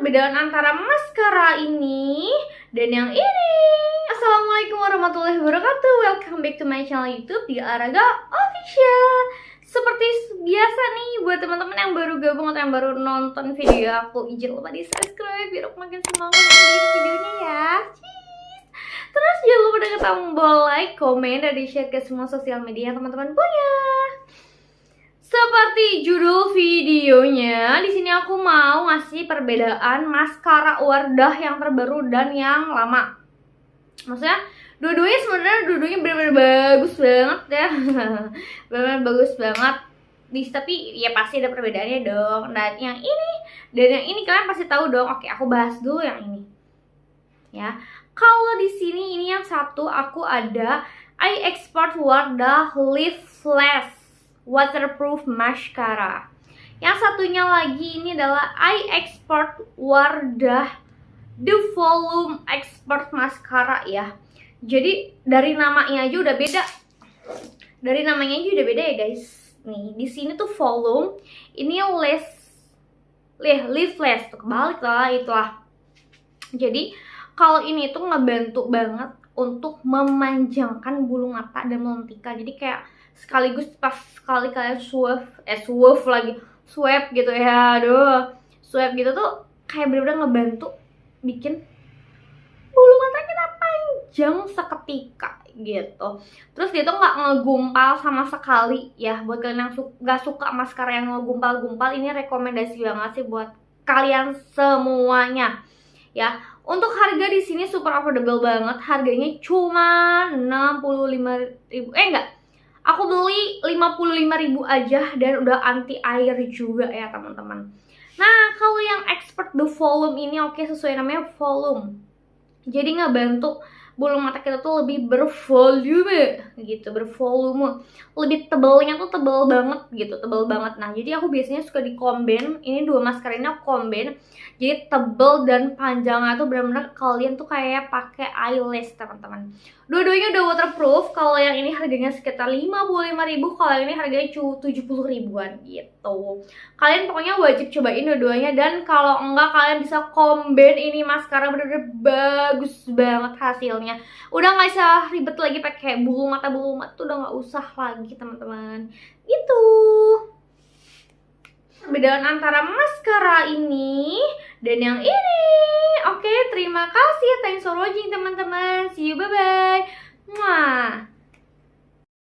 Perbedaan antara maskara ini dan yang ini. Assalamualaikum warahmatullahi wabarakatuh. Welcome back to my channel YouTube di Araga Official. Seperti biasa nih, buat teman-teman yang baru gabung atau yang baru nonton video aku, izin lupa di subscribe biar aku makin semangat bikin videonya ya. Cheers. Terus jangan lupa dengan tombol like, komen, dan di share ke semua sosial media yang teman-teman punya. Seperti judul videonya, di sini aku mau ngasih perbedaan maskara Wardah yang terbaru dan yang lama. Maksudnya, dua-duanya benar-benar bagus banget ya. Benar-benar bagus banget. Tapi ya pasti ada perbedaannya dong. Dan yang ini kalian pasti tahu dong. Oke, aku bahas dulu yang ini. Ya. Kalau di sini ini yang satu aku ada I Expert Wardah Lip Flash Waterproof Mascara. Yang satunya lagi ini adalah I Expert Wardah The Volume Expert Mascara ya. Jadi dari namanya aja udah beda. Ya guys. Nih, di sini tuh volume, ini lip flash tuh kebalik lah itulah. Jadi kalau ini tuh ngebantu banget untuk memanjangkan bulu mata dan melentika. Jadi kayak sekaligus pas sekali kalian swipe gitu ya, swipe gitu tuh kayak bener-bener ngebantu bikin bulu mata kita panjang seketika gitu. Terus dia tuh nggak ngegumpal sama sekali ya. Buat kalian yang nggak suka maskara yang ngegumpal-gumpal, ini rekomendasi banget sih buat kalian semuanya ya. Untuk harga di sini super affordable banget. Harganya cuma 65.000. Aku beli 55.000 aja dan udah anti air juga ya teman-teman. Nah, kalau yang Expert The Volume ini oke, sesuai namanya volume. Jadi ngebantu bulu mata kita tuh lebih bervolume gitu, bervolume. Lebih tebalnya tuh tebal banget gitu, tebal banget. Nah, jadi aku biasanya suka di combine. Ini dua maskara ini aku combine. Jadi tebal dan panjangnya tuh benar-benar kalian tuh kayak pakai eyelash teman-teman. Dua-duanya udah waterproof. Kalau yang ini harganya sekitar 55.000, kalau yang ini harganya 70.000-an gitu. Kalian pokoknya wajib cobain dua-duanya, dan kalau enggak kalian bisa combine ini maskara, bener-bener bagus banget hasilnya. Udah nggak usah ribet lagi pakai bulu mata tuh, udah nggak usah lagi teman-teman. Gitu. Perbedaan antara maskara ini dan yang ini. Oke, terima kasih. Thanks for watching teman-teman. See you, bye-bye. Mwah.